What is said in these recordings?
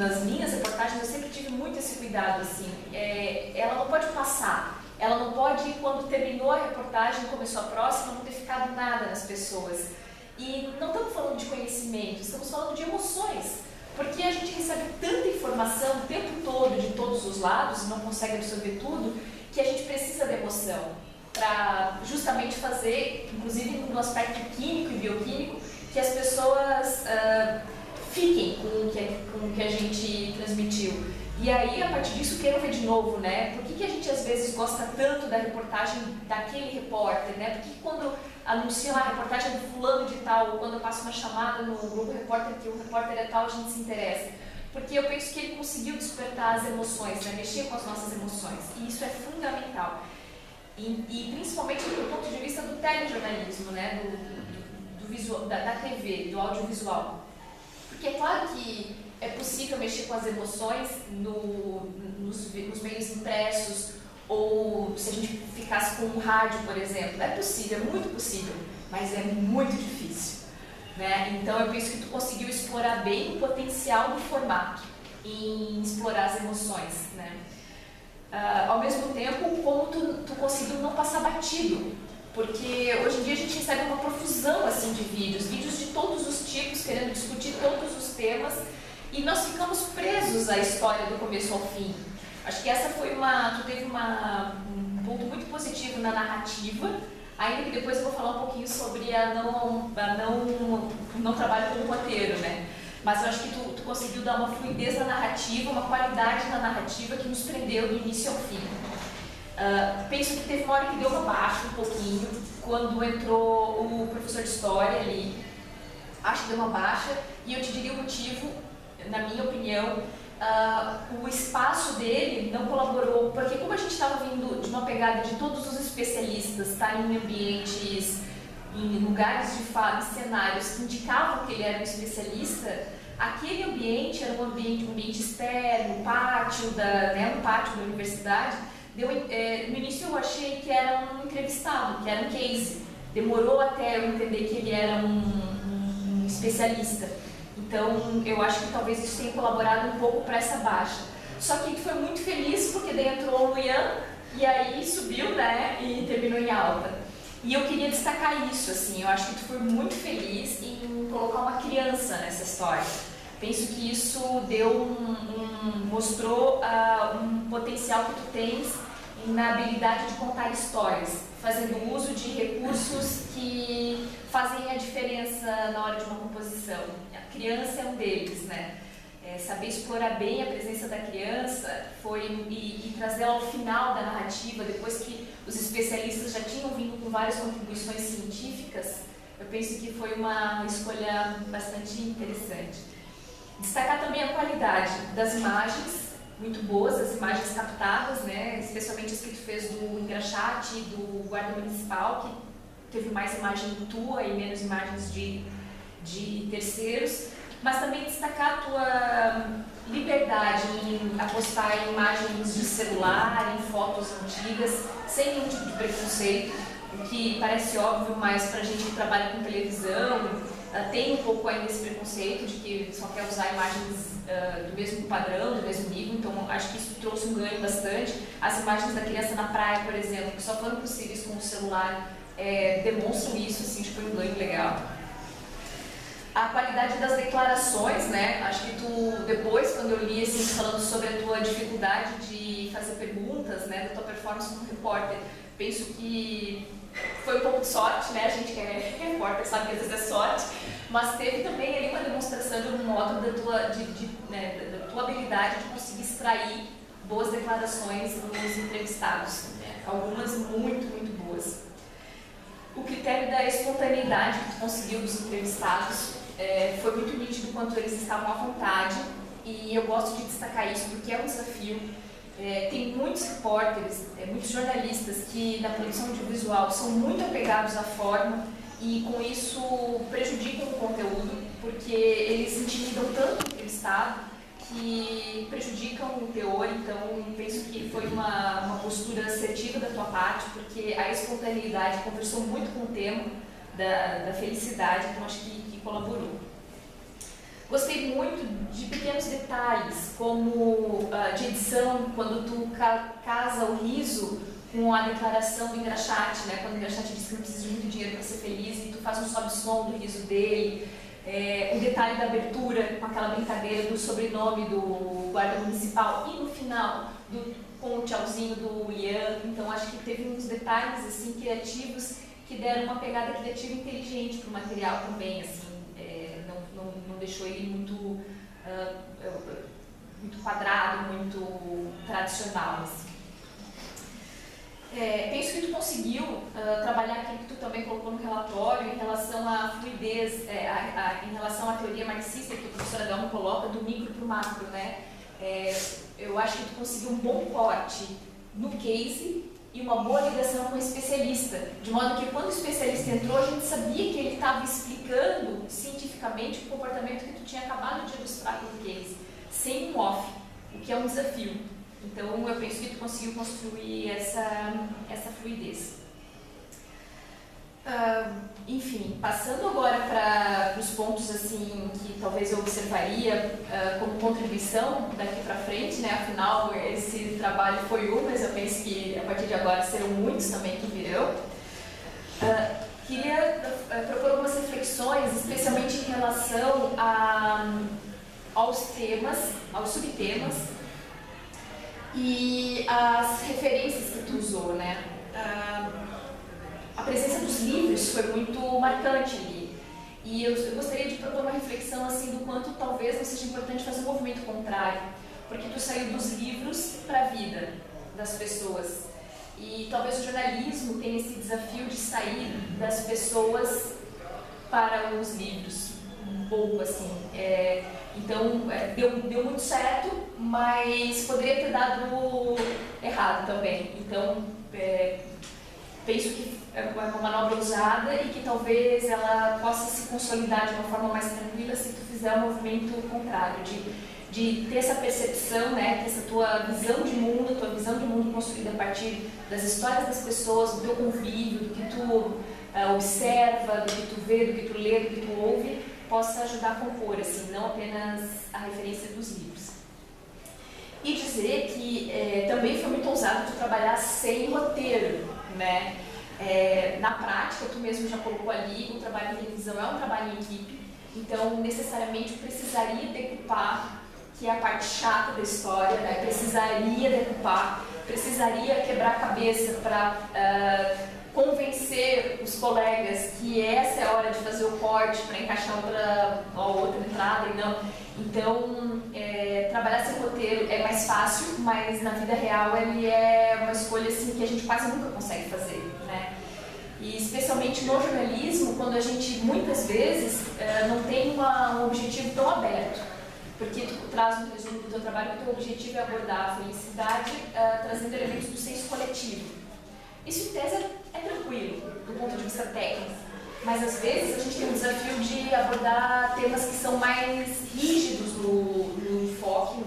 nas minhas reportagens eu sempre tive muito esse cuidado, assim, ela não pode passar, ela não pode, quando terminou a reportagem, começou a próxima, não ter ficado nada nas pessoas. E não estamos falando de conhecimento, estamos falando de emoções, porque a gente recebe tanta informação o tempo todo, de todos os lados, e não consegue absorver tudo, que a gente precisa de emoção, para justamente fazer, inclusive no aspecto químico e bioquímico, que as pessoas fiquem com o que a gente transmitiu. E aí, a partir disso, queiram ver de novo, né? Por que a gente, às vezes, gosta tanto da reportagem daquele repórter, né? Por que quando anuncia lá a reportagem do fulano de tal, ou quando eu passo uma chamada no Globo Repórter que o repórter é tal, a gente se interessa? Porque eu penso que ele conseguiu despertar as emoções, né? Mexer com as nossas emoções. E isso é fundamental. E principalmente do ponto de vista do telejornalismo, né? Da TV, do audiovisual. Porque é claro que é possível mexer com as emoções nos meios impressos, ou se a gente ficasse com um rádio, por exemplo. É possível, é muito possível, mas é muito difícil, né? Então eu penso que tu conseguiu explorar bem o potencial do formato em explorar as emoções, né? Ao mesmo tempo, como tu conseguiu não passar batido, porque hoje em dia a gente recebe uma profusão assim, de vídeos de todos os tipos, querendo discutir todos os temas, e nós ficamos presos à história do começo ao fim. Acho que essa foi tu teve um ponto muito positivo na narrativa, ainda que depois eu vou falar um pouquinho sobre não trabalho como roteiro, né? Mas eu acho que tu conseguiu dar uma fluidez na narrativa, uma qualidade na narrativa que nos prendeu do início ao fim. Penso que teve uma hora que deu uma baixa um pouquinho, quando entrou o professor de História ali. Acho que deu uma baixa, e eu te diria o motivo, na minha opinião, o espaço dele não colaborou, porque como a gente estava vindo de uma pegada de todos os especialistas, estar em ambientes, em lugares de fala, em cenários que indicavam que ele era um especialista, aquele ambiente era um ambiente externo, um pátio da universidade. No início eu achei que era um entrevistado, que era um case. Demorou até eu entender que ele era um especialista. Então eu acho que talvez isso tenha colaborado um pouco para essa baixa. Só que foi muito feliz porque daí entrou o Luian e aí subiu, né, e terminou em alta. E eu queria destacar isso, assim, eu acho que tu foi muito feliz em colocar uma criança nessa história. Penso que isso mostrou um potencial que tu tens na habilidade de contar histórias, fazendo uso de recursos que fazem a diferença na hora de uma composição. A criança é um deles, né? Saber explorar bem a presença da criança e trazê-la ao final da narrativa, depois que os especialistas já tinham vindo com várias contribuições científicas, eu penso que foi uma escolha bastante interessante. Destacar também a qualidade das imagens, muito boas, as imagens captadas, né? Especialmente as que tu fez do engraxate, do guarda municipal, que teve mais imagem tua e menos imagens de terceiros. Mas também destacar a tua liberdade em apostar em imagens de celular, em fotos antigas, sem nenhum tipo de preconceito, o que parece óbvio, mas para a gente que trabalha com televisão, tem um pouco ainda esse preconceito de que só quer usar imagens do mesmo padrão, do mesmo nível, então acho que isso trouxe um ganho bastante. As imagens da criança na praia, por exemplo, que só foram possíveis com o celular, demonstram isso, assim, foi um ganho legal. A qualidade das declarações, né? Acho que tu, depois, quando eu li, assim, falando sobre a tua dificuldade de fazer perguntas, né, da tua performance como repórter, penso que foi um pouco de sorte, né? A gente que é repórter sabe que às vezes é sorte, mas teve também ali uma demonstração de um modo da tua habilidade de conseguir extrair boas declarações dos entrevistados, né? Algumas muito, muito boas. O critério da espontaneidade que tu conseguiu dos entrevistados foi muito nítido quanto eles estavam à vontade, e eu gosto de destacar isso porque é um desafio. Tem muitos repórteres, muitos jornalistas que na produção audiovisual são muito apegados à forma e com isso prejudicam o conteúdo, porque eles intimidam tanto o entrevistado que prejudicam o teor. Então penso que foi uma postura assertiva da tua parte, porque a espontaneidade conversou muito com o tema da felicidade, então acho que colaborou. Gostei muito de pequenos detalhes, como de edição, quando tu casa o riso com a declaração do engraxate, né? Quando o engraxate diz que não precisa de muito dinheiro para ser feliz e tu faz um sobe-som do riso dele. O detalhe da abertura, com aquela brincadeira do sobrenome do guarda municipal e no final, com o tchauzinho do Ian. Então acho que teve uns detalhes assim, criativos que deram uma pegada criativa inteligente para o material também, assim, não deixou ele muito quadrado, muito tradicional. Assim. Penso que tu conseguiu trabalhar aquilo que tu também colocou no relatório em relação à fluidez, em relação à teoria marxista que a professora Delma coloca do micro para o macro, né? Eu acho que tu conseguiu um bom corte no case e uma boa ligação com o especialista, de modo que quando o especialista entrou, a gente sabia que ele estava explicando cientificamente o comportamento que tu tinha acabado de ilustrar com o case, sem um off, o que é um desafio. Então, eu penso que tu conseguiu construir essa fluidez. Enfim, passando agora para os pontos assim, que talvez eu observaria como contribuição daqui para frente, né? Afinal, esse trabalho foi mas eu penso que a partir de agora serão muitos também que virão. Queria propor algumas reflexões, especialmente em relação aos temas, aos subtemas e as referências que tu usou, né? A presença dos livros foi muito marcante ali. E eu gostaria de propor uma reflexão assim do quanto talvez não seja importante fazer um movimento contrário, porque tu saiu dos livros para a vida das pessoas. E talvez o jornalismo tenha esse desafio de sair das pessoas para os livros, um pouco assim. Então, deu muito certo, mas poderia ter dado errado também. Então, penso que é uma manobra usada e que talvez ela possa se consolidar de uma forma mais tranquila se tu fizer um movimento contrário, de ter essa percepção, né, ter essa tua visão de mundo construída a partir das histórias das pessoas, do teu convívio, do que tu observa, do que tu vê, do que tu lê, do que tu ouve, possa ajudar a compor, assim, não apenas a referência dos livros. E dizer que também foi muito ousado tu trabalhar sem roteiro, né? Na prática, tu mesmo já colocou ali, o trabalho de revisão é um trabalho em equipe, então necessariamente precisaria decupar, que é a parte chata da história, né? Precisaria decupar, precisaria quebrar a cabeça para convencer os colegas que essa é a hora de fazer o corte para encaixar outra entrada e não. Então, trabalhar sem roteiro é mais fácil, mas na vida real ele é uma escolha assim, que a gente quase nunca consegue fazer, né? E especialmente no jornalismo, quando a gente muitas vezes não tem um objetivo tão aberto, porque tu traz um resumo do teu trabalho que o teu objetivo é abordar a felicidade trazendo elementos do senso coletivo. Isso em tese é tranquilo, do ponto de vista técnico, mas às vezes a gente tem o desafio de abordar temas que são mais rígidos no enfoque,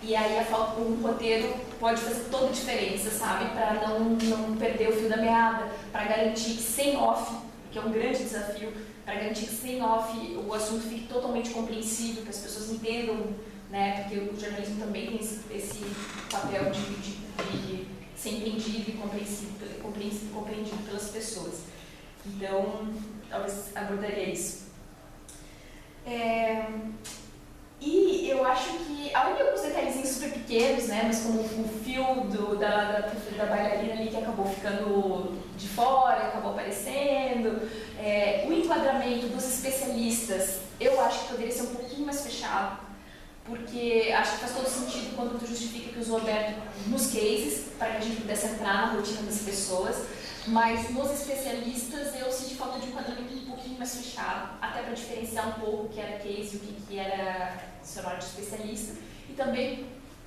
e aí a falta de um roteiro pode fazer toda a diferença, sabe? Para não perder o fio da meada, para garantir que sem off, que é um grande desafio, para garantir que sem off o assunto fique totalmente compreensível, que as pessoas entendam, né? Porque o jornalismo também tem esse papel de ser entendido e compreendido pelas pessoas. Então, talvez abordaria isso. E eu acho que, além de alguns detalhezinhos super pequenos, né, mas como o fio da bailarina ali que acabou ficando de fora, acabou aparecendo, o enquadramento dos especialistas, eu acho que poderia ser um pouquinho mais fechado, porque acho que faz todo sentido quando tu justifica que usou aberto nos cases, para que a gente pudesse entrar na rotina das pessoas, mas nos especialistas eu senti falta de enquadramento um pouquinho mais fechado, até para diferenciar um pouco o que era case e o que era dicionário de especialista, e também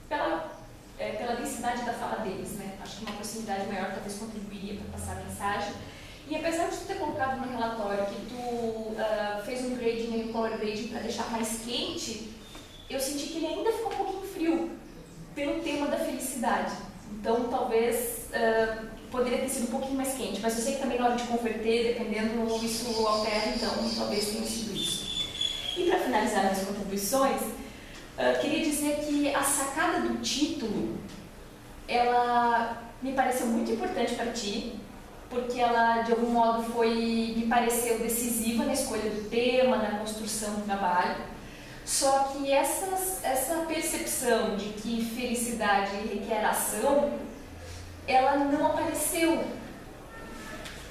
pela densidade da fala deles, né? Acho que uma proximidade maior talvez contribuiria para passar a mensagem. E apesar de tu ter colocado no relatório que tu fez um grading e um color grading para deixar mais quente, eu senti que ele ainda ficou um pouquinho frio pelo tema da felicidade. Então, talvez poderia ter sido um pouquinho mais quente, mas eu sei que também na hora de converter, dependendo, isso altera, então talvez tenha sido isso. E para finalizar as contribuições, queria dizer que a sacada do título, ela me pareceu muito importante para ti, porque ela, de algum modo, me pareceu decisiva na escolha do tema, na construção do trabalho. Só que essa percepção de que felicidade requer ação, ela não apareceu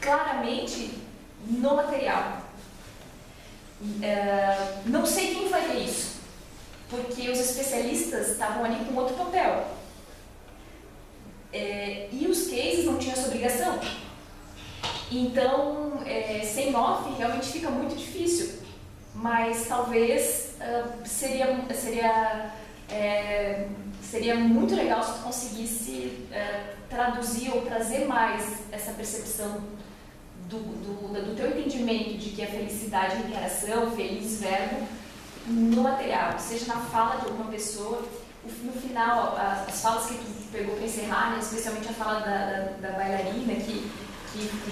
claramente no material. Não sei quem faria isso, porque os especialistas estavam ali com outro papel. E os cases não tinham essa obrigação. Então, sem off, realmente fica muito difícil. Mas talvez seria muito legal se tu conseguisse traduzir ou trazer mais essa percepção do teu entendimento de que a felicidade é interação, feliz verbo, no material, seja na fala de alguma pessoa. No final, as falas que tu pegou para encerrar, né, especialmente a fala da bailarina, que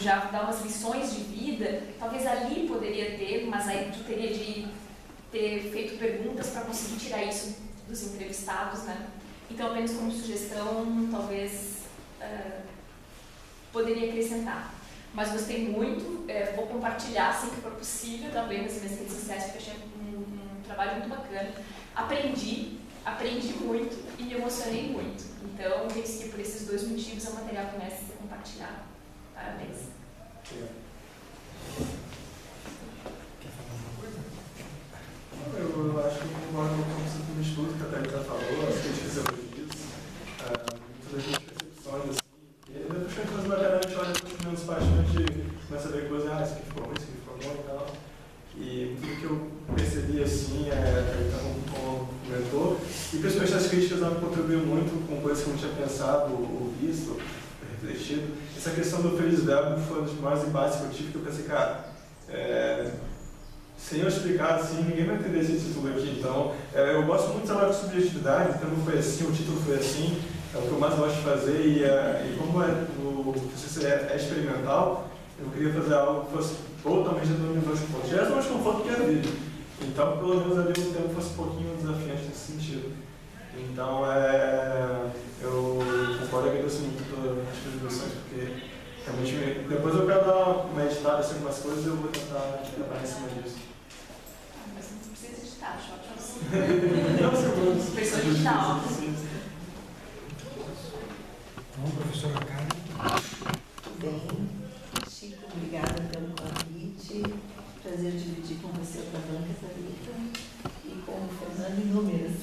já dá umas lições de vida, talvez ali poderia ter, mas aí tu teria de ter feito perguntas para conseguir tirar isso dos entrevistados, né? Então, apenas como sugestão, talvez poderia acrescentar. Mas gostei muito, vou compartilhar assim que for possível também nas minhas redes sociais, porque achei um trabalho muito bacana. Aprendi muito e me emocionei muito. Então, penso que por esses dois motivos o material começa a ser compartilhado. Parabéns. Quer falar alguma coisa? Eu acho que eu concordo com o estudo que a Thalita falou, as pesquisas disso, muitas das percepções, assim, e depois que a gente faz matéria, a gente olha para os meus paixões, a gente começa a ver coisas, isso aqui ficou ruim, isso aqui ficou bom e tal. E tudo que eu percebi, assim, a Thalita comentou, e principalmente as críticas ela contribuiu muito com coisas que eu não tinha pensado ou visto, refletido. Essa questão do feliz verbo foi uma das maiores embates que eu tive, que eu pensei, cara, sem eu explicar assim, ninguém vai entender esse título aqui. Então, eu gosto muito de trabalhar com subjetividade, então não foi assim, o título foi assim, é o que eu mais gosto de fazer, e como o processo é experimental, eu queria fazer algo que fosse totalmente dentro dos meus dois confortos. Já é mais conforto que a vida. Então, pelo menos ali o tempo fosse um pouquinho desafiante nesse sentido. Então, eu concordo e agradeço muito pelas contribuições, porque realmente depois eu quero dar uma editada em algumas coisas e eu vou tentar trabalhar em cima disso. Mas não precisa editar, acho ótimo assim. Não, segundo. Pessoa digital. Então, professora Karen. Tudo bem. Chico, obrigada pelo convite. Prazer dividir com você a banca, Thalita, e com o Fernando inúmeras.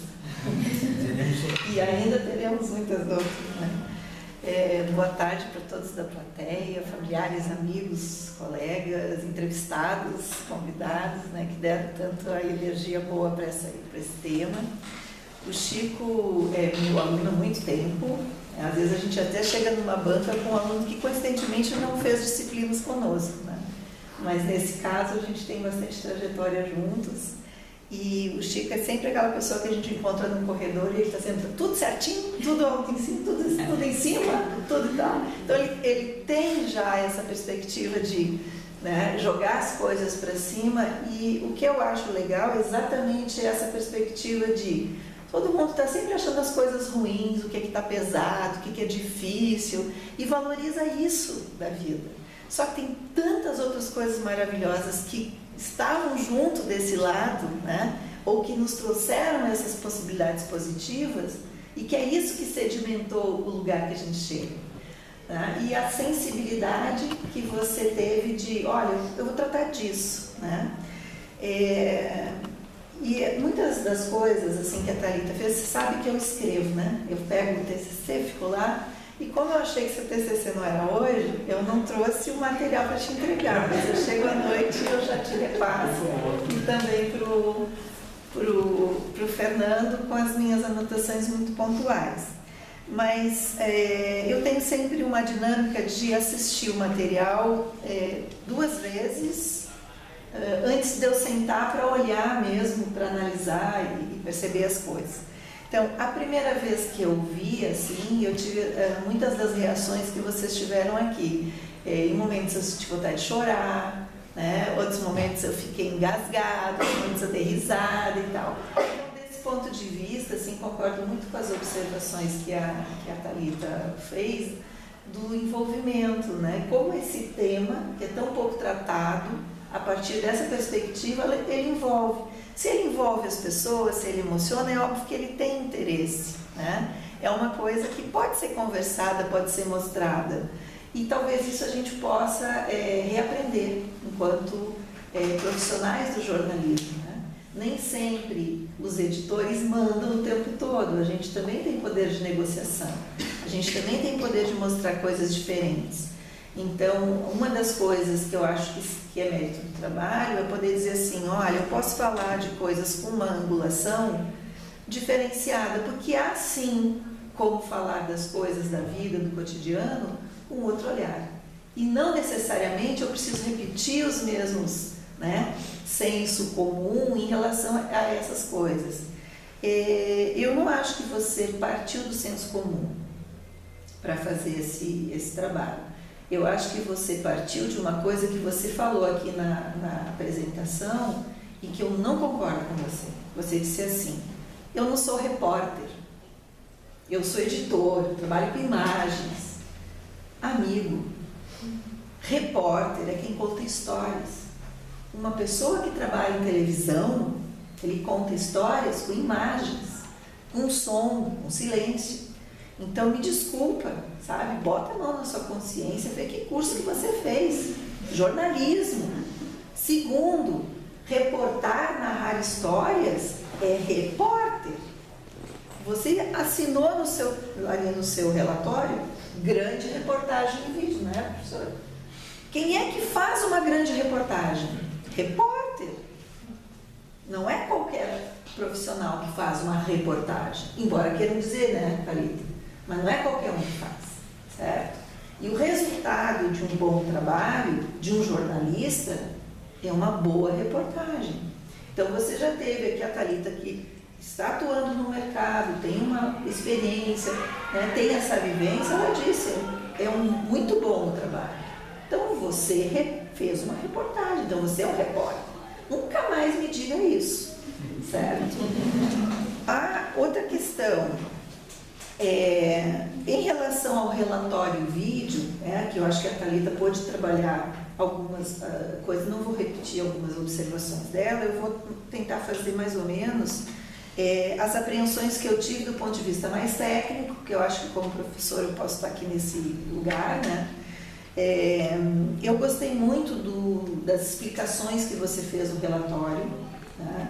E ainda teremos muitas outras, né? Boa tarde para todos da plateia, familiares, amigos, colegas, entrevistados, convidados, né, que deram tanto a energia boa para esse tema. O Chico é meu aluno há muito tempo. Às vezes a gente até chega numa banca com um aluno que coincidentemente não fez disciplinas conosco, né? Mas nesse caso a gente tem bastante trajetória juntos. E o Chico é sempre aquela pessoa que a gente encontra no corredor e ele está sempre tudo certinho, tudo alto em cima, tudo em cima, tudo e tal. Então ele tem já essa perspectiva de, né, jogar as coisas para cima, e o que eu acho legal é exatamente essa perspectiva de todo mundo está sempre achando as coisas ruins, o que está pesado, o que é difícil, e valoriza isso da vida. Só que tem tantas outras coisas maravilhosas que estavam junto desse lado, né? Ou que nos trouxeram essas possibilidades positivas, e que é isso que sedimentou o lugar que a gente chega. Né? E a sensibilidade que você teve de, olha, eu vou tratar disso. Né? E muitas das coisas assim, que a Thalita fez, você sabe que eu escrevo, né? Eu pego o TCC, fico lá, e como eu achei que seu TCC não era hoje, eu não trouxe o material para te entregar, mas eu chego à noite e eu já te repasso. E também pro Fernando, com as minhas anotações muito pontuais. Mas eu tenho sempre uma dinâmica de assistir o material 2 vezes, antes de eu sentar para olhar mesmo, para analisar e perceber as coisas. Então, a primeira vez que eu vi, assim, eu tive muitas das reações que vocês tiveram aqui. Em momentos eu senti vontade de chorar, né? Outros momentos eu fiquei engasgada, outros momentos eu dei risada e tal. Então, desse ponto de vista, assim, concordo muito com as observações que a Thalita fez do envolvimento, né? Como esse tema, que é tão pouco tratado, a partir dessa perspectiva, ele envolve. Se ele envolve as pessoas, se ele emociona, é óbvio que ele tem interesse, né? É uma coisa que pode ser conversada, pode ser mostrada. E talvez isso a gente possa reaprender enquanto profissionais do jornalismo, né? Nem sempre os editores mandam o tempo todo. A gente também tem poder de negociação. A gente também tem poder de mostrar coisas diferentes. Então, uma das coisas que eu acho que é mérito do trabalho é poder dizer assim, olha, eu posso falar de coisas com uma angulação diferenciada, porque há sim como falar das coisas da vida, do cotidiano, com outro olhar. E não necessariamente eu preciso repetir os mesmos, né, senso comum em relação a essas coisas. Eu não acho que você partiu do senso comum para fazer esse trabalho. Eu acho que você partiu de uma coisa que você falou aqui na apresentação e que eu não concordo com você. Você disse assim, eu não sou repórter, eu sou editor, eu trabalho com imagens. Amigo, repórter é quem conta histórias. Uma pessoa que trabalha em televisão, ele conta histórias com imagens, com som, com silêncio. Então, me desculpa, sabe? Bota a mão na sua consciência, vê que curso que você fez. Jornalismo. Segundo, reportar, narrar histórias é repórter. Você assinou ali no seu relatório, grande reportagem em vídeo, não é, professora? Quem é que faz uma grande reportagem? Repórter. Não é qualquer profissional que faz uma reportagem, embora queiram dizer, né, Thalita? Mas não é qualquer um que faz, certo? E o resultado de um bom trabalho, de um jornalista, é uma boa reportagem. Então, você já teve aqui a Thalita que está atuando no mercado, tem uma experiência, né, tem essa vivência, ela disse, muito bom o trabalho. Então, você fez uma reportagem, então você é um repórter. Nunca mais me diga isso, certo? A outra questão, em relação ao relatório vídeo, que eu acho que a Thalita pôde trabalhar algumas coisas, não vou repetir algumas observações dela, eu vou tentar fazer mais ou menos as apreensões que eu tive do ponto de vista mais técnico, porque eu acho que como professor eu posso estar aqui nesse lugar, né? Eu gostei muito das explicações que você fez no relatório, né?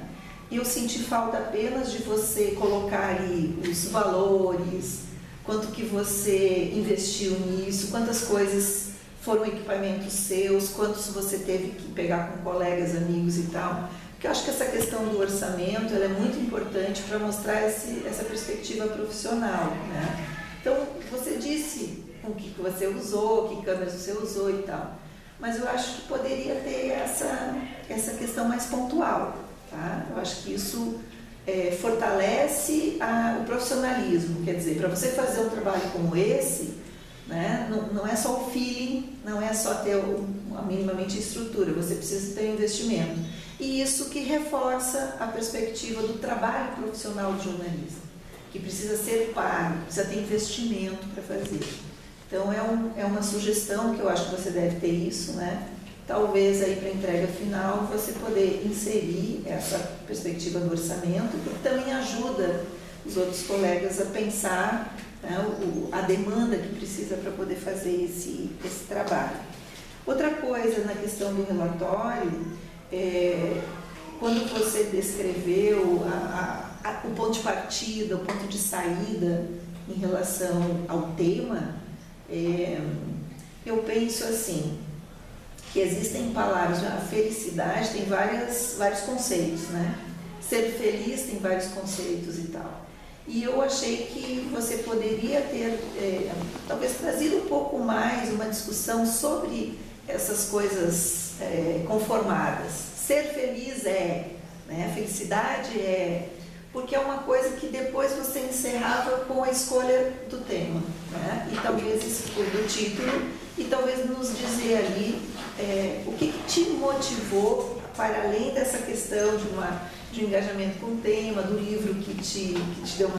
Eu senti falta apenas de você colocar ali os valores, quanto que você investiu nisso, quantas coisas foram equipamentos seus, quantos você teve que pegar com colegas, amigos e tal. Porque eu acho que essa questão do orçamento ela é muito importante para mostrar essa perspectiva profissional, né? Então, você disse o que você usou, que câmeras você usou e tal, mas eu acho que poderia ter essa questão mais pontual, tá? Eu acho que isso fortalece o profissionalismo, quer dizer, para você fazer um trabalho como esse, né, não é só o feeling, não é só ter minimamente a estrutura, você precisa ter um investimento. E isso que reforça a perspectiva do trabalho profissional de jornalista, que precisa ser pago, precisa ter investimento para fazer. Então, é uma sugestão que eu acho que você deve ter isso, né? Talvez aí para a entrega final você poder inserir essa perspectiva do orçamento, que também ajuda os outros colegas a pensar, né, a demanda que precisa para poder fazer esse trabalho. Outra coisa na questão do relatório, quando você descreveu o ponto de partida, o ponto de saída em relação ao tema, eu penso assim, que existem palavras, a felicidade tem vários conceitos, né? Ser feliz tem vários conceitos e tal. E eu achei que você poderia ter, talvez, trazido um pouco mais uma discussão sobre essas coisas conformadas. Ser feliz né? Felicidade porque é uma coisa que depois você encerrava com a escolha do tema, né? E talvez do título, e talvez nos dizer ali o que te motivou para além dessa questão de um engajamento com o tema, do livro que te deu uma